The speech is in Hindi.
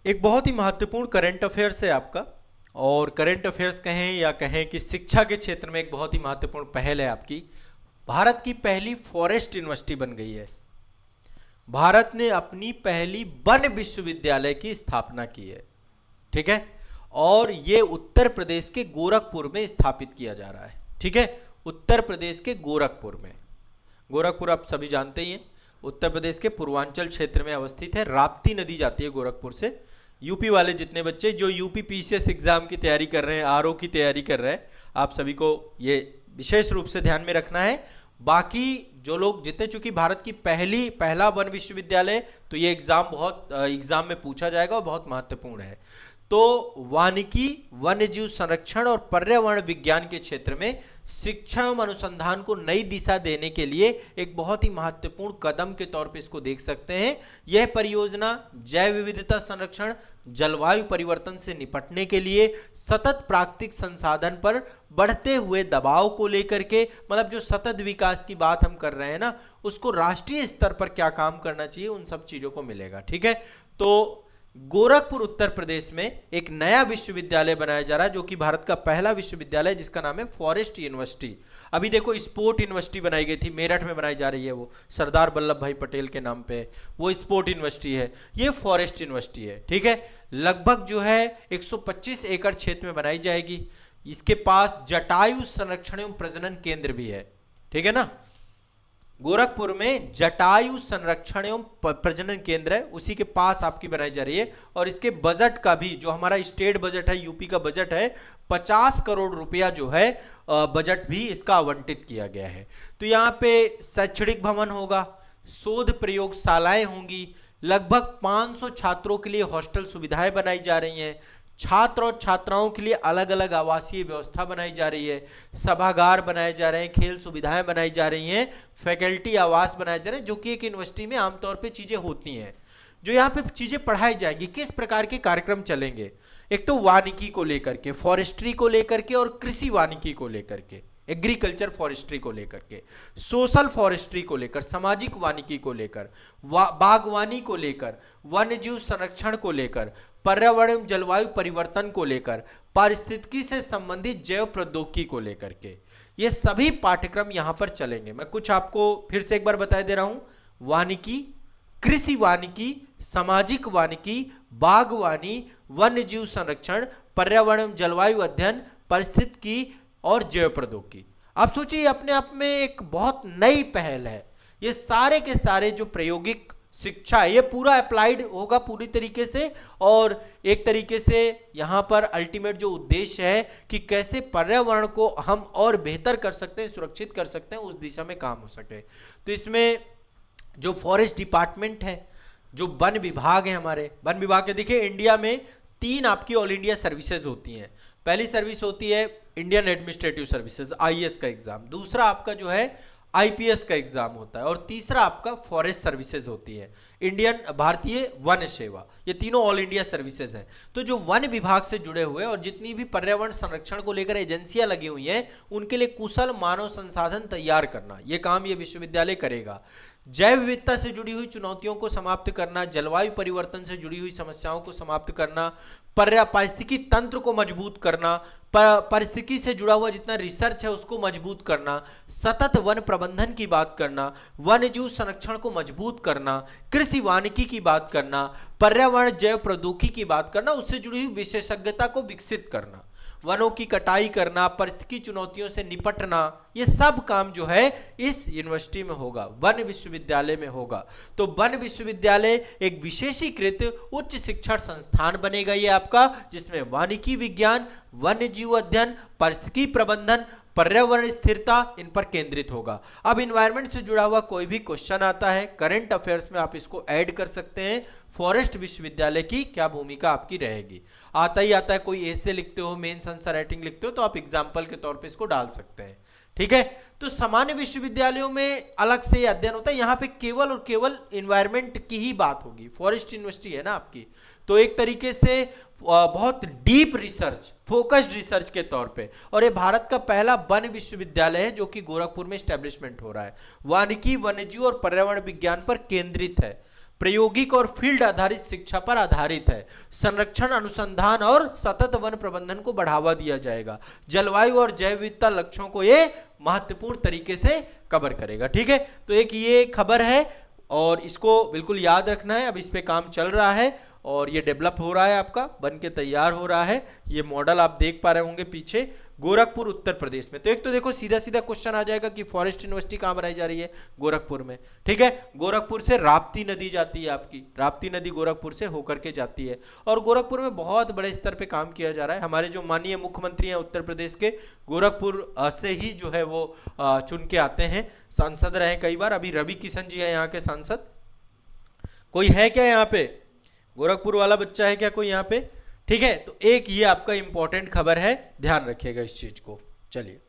एक बहुत ही महत्वपूर्ण करंट अफेयर्स है आपका। और करंट अफेयर्स कहें या कहें कि शिक्षा के क्षेत्र में एक बहुत ही महत्वपूर्ण पहल है आपकी। भारत की पहली फॉरेस्ट यूनिवर्सिटी बन गई है। भारत ने अपनी पहली वन विश्वविद्यालय की स्थापना की है। ठीक है। और ये उत्तर प्रदेश के गोरखपुर में स्थापित किया जा रहा है। ठीक है। उत्तर प्रदेश के गोरखपुर में। गोरखपुर आप सभी जानते ही हैं, उत्तर प्रदेश के पूर्वांचल क्षेत्र में अवस्थित है। राप्ती नदी जाती है गोरखपुर से। यूपी वाले जितने बच्चे जो यूपी पीसीएस एग्जाम की तैयारी कर रहे हैं, आरओ की तैयारी कर रहे हैं, आप सभी को ये विशेष रूप से ध्यान में रखना है। बाकी जो लोग जितने, चूंकि भारत की पहला वन विश्वविद्यालय, तो ये एग्जाम में पूछा जाएगा और बहुत महत्वपूर्ण है। तो वानिकी, वन्यजीव संरक्षण और पर्यावरण विज्ञान के क्षेत्र में शिक्षा एवं अनुसंधान को नई दिशा देने के लिए एक बहुत ही महत्वपूर्ण कदम के तौर पे इसको देख सकते हैं। यह परियोजना जैव विविधता संरक्षण, जलवायु परिवर्तन से निपटने के लिए सतत प्राकृतिक संसाधन पर बढ़ते हुए दबाव को लेकर के, मतलब जो सतत विकास की बात हम कर रहे हैं ना, उसको राष्ट्रीय स्तर पर क्या काम करना चाहिए, उन सब चीजों को मिलेगा। ठीक है। तो गोरखपुर उत्तर प्रदेश में एक नया विश्वविद्यालय बनाया जा रहा है, जो कि भारत का पहला विश्वविद्यालय, जिसका नाम है फॉरेस्ट यूनिवर्सिटी। अभी देखो स्पोर्ट यूनिवर्सिटी बनाई गई थी, मेरठ में बनाई जा रही है, वो सरदार वल्लभ भाई पटेल के नाम पे, वो स्पोर्ट यूनिवर्सिटी है। ये फॉरेस्ट यूनिवर्सिटी है। ठीक है। लगभग जो है 125 एकड़ क्षेत्र में बनाई जाएगी। इसके पास जटायु संरक्षण एवं प्रजनन केंद्र भी है। ठीक है ना। गोरखपुर में जटायु संरक्षण एवं प्रजनन केंद्र है, उसी के पास आपकी बनाई जा रही है। और इसके बजट का भी, जो हमारा स्टेट बजट है, यूपी का बजट है, 50 करोड़ रुपया जो है बजट भी इसका आवंटित किया गया है। तो यहाँ पे शैक्षणिक भवन होगा, शोध प्रयोगशालाएं होंगी, लगभग 500 छात्रों के लिए हॉस्टल सुविधाएं बनाई जा रही हैं, छात्र और छात्राओं के लिए अलग अलग आवासीय व्यवस्था बनाई जा रही है, सभागार बनाए जा रहे हैं, खेल सुविधाएं बनाई जा रही हैं, फैकल्टी आवास बनाए जा रहे हैं, जो कि एक यूनिवर्सिटी में आमतौर पे चीजें होती हैं। जो यहाँ पे चीजें पढ़ाई जाएंगी, किस प्रकार के कार्यक्रम चलेंगे, एक तो वानिकी को लेकर के, फॉरेस्ट्री को लेकर के, और कृषि वानिकी को लेकर के, एग्रीकल्चर फॉरेस्ट्री को लेकर के, सोशल फॉरेस्ट्री को लेकर, सामाजिक वानिकी को लेकर, बागवानी को लेकर, वन्यजीव संरक्षण को लेकर, पर्यावरण जलवायु परिवर्तन को लेकर, पारिस्थितिकी से संबंधित जैव प्रौद्योगिकी को लेकर के, ये सभी पाठ्यक्रम यहां पर चलेंगे। मैं कुछ आपको फिर से एक बार बता दे रहा हूं। वानिकी, कृषि वानिकी, सामाजिक वानिकी, बागवानी, वन्यजीव संरक्षण, पर्यावरण जलवायु अध्ययन, पारिस्थितिकी और जैव प्रौद्योगिकी। आप सोचिए, अपने आप में एक बहुत नई पहल है। ये सारे के सारे जो प्रायोगिक शिक्षा है, ये पूरा अप्लाइड होगा पूरी तरीके से। और एक तरीके से यहाँ पर अल्टीमेट जो उद्देश्य है कि कैसे पर्यावरण को हम और बेहतर कर सकते हैं, सुरक्षित कर सकते हैं, उस दिशा में काम हो सके। तो इसमें जो फॉरेस्ट डिपार्टमेंट है, जो वन विभाग है, हमारे वन विभाग के, देखिए इंडिया में 3 आपकी ऑल इंडिया सर्विसेज होती हैं। पहली सर्विस होती है इंडियन एडमिनिस्ट्रेटिव सर्विसेज, आईएएस का एग्जाम, दूसरा आपका जो है आईपीएस का एग्जाम होता है, और तीसरा आपका फॉरेस्ट सर्विसेज होती है, इंडियन भारतीय वन सेवा। ये तीनों ऑल इंडिया सर्विसेज हैं। तो जो वन विभाग से जुड़े हुए और जितनी भी पर्यावरण संरक्षण को लेकर एजेंसियां लगी हुई हैं, उनके लिए कुशल मानव संसाधन तैयार करना, ये काम ये विश्वविद्यालय करेगा। जैव विविधता से जुड़ी हुई चुनौतियों को समाप्त करना, जलवायु परिवर्तन से जुड़ी हुई समस्याओं को समाप्त करना, पारिस्थितिकी तंत्र को मजबूत करना, पारिस्थितिकी से जुड़ा हुआ जितना रिसर्च है उसको मजबूत करना, सतत वन प्रबंधन की बात करना, वन्यजीव संरक्षण को मजबूत करना, कृषि वानिकी की बात करना, पर्यावरण जैव प्रौद्योगिकी की बात करना, उससे जुड़ी हुई विशेषज्ञता को विकसित करना, वनों की कटाई करना, पारिस्थितिकी चुनौतियों से निपटना, ये सब काम जो है इस यूनिवर्सिटी में होगा, वन विश्वविद्यालय में होगा। तो वन विश्वविद्यालय एक विशेषीकृत उच्च शिक्षण संस्थान बनेगा ये आपका, जिसमें वानिकी विज्ञान, वन्य जीव अध्ययन, पारिस्थितिकी प्रबंधन, पर्यावरण स्थिरता, इन पर केंद्रित होगा। अब इन्वायरमेंट से जुड़ा हुआ कोई भी क्वेश्चन आता है करंट अफेयर्स में, आप इसको ऐड कर सकते हैं, फॉरेस्ट विश्वविद्यालय की क्या भूमिका आपकी रहेगी। आता ही आता है, कोई ऐसे लिखते हो, मेंस आंसर राइटिंग लिखते हो, तो आप एग्जाम्पल के तौर पे इसको डाल सकते हैं। ठीक है। तो सामान्य विश्वविद्यालयों में अलग से अध्ययन होता है, यहाँ पे केवल और केवल इन्वायरमेंट की ही बात होगी। फॉरेस्ट यूनिवर्सिटी है ना आपकी, तो एक तरीके से बहुत डीप रिसर्च, फोकस्ड रिसर्च के तौर पे, और ये भारत का पहला वन विश्वविद्यालय है जो कि गोरखपुर में स्टैब्लिशमेंट हो रहा है। वानिकी, वन्यजीव और पर्यावरण विज्ञान पर केंद्रित है। प्रायोगिक और फील्ड आधारित शिक्षा पर आधारित है। संरक्षण, अनुसंधान और सतत वन प्रबंधन को बढ़ावा दिया जाएगा। जलवायु और जैव विविधता लक्ष्यों को ये महत्वपूर्ण तरीके से कवर करेगा। ठीक है, तो एक ये खबर है और इसको बिल्कुल याद रखना है। अब इस पे काम चल रहा है और ये डेवलप हो रहा है, आपका बन के तैयार हो रहा है। ये मॉडल आप देख पा रहे होंगे पीछे, गोरखपुर उत्तर प्रदेश में। तो एक तो देखो सीधा सीधा क्वेश्चन आ जाएगा कि फॉरेस्ट यूनिवर्सिटी कहाँ बनाई जा रही है, गोरखपुर में। ठीक है, गोरखपुर से राप्ती नदी जाती है, आपकी राप्ती नदी गोरखपुर से होकर के जाती है और गोरखपुर में बहुत बड़े स्तर पे काम किया जा रहा है। हमारे जो माननीय मुख्यमंत्री हैं उत्तर प्रदेश के, गोरखपुर से ही जो है वो चुन के आते हैं, सांसद रहे कई बार। अभी रवि किशन जी है यहाँ के सांसद। कोई है क्या यहाँ पे गोरखपुर वाला बच्चा, है क्या कोई यहाँ पे? ठीक है, तो एक ये आपका इंपॉर्टेंट खबर है, ध्यान रखिएगा इस चीज को। चलिए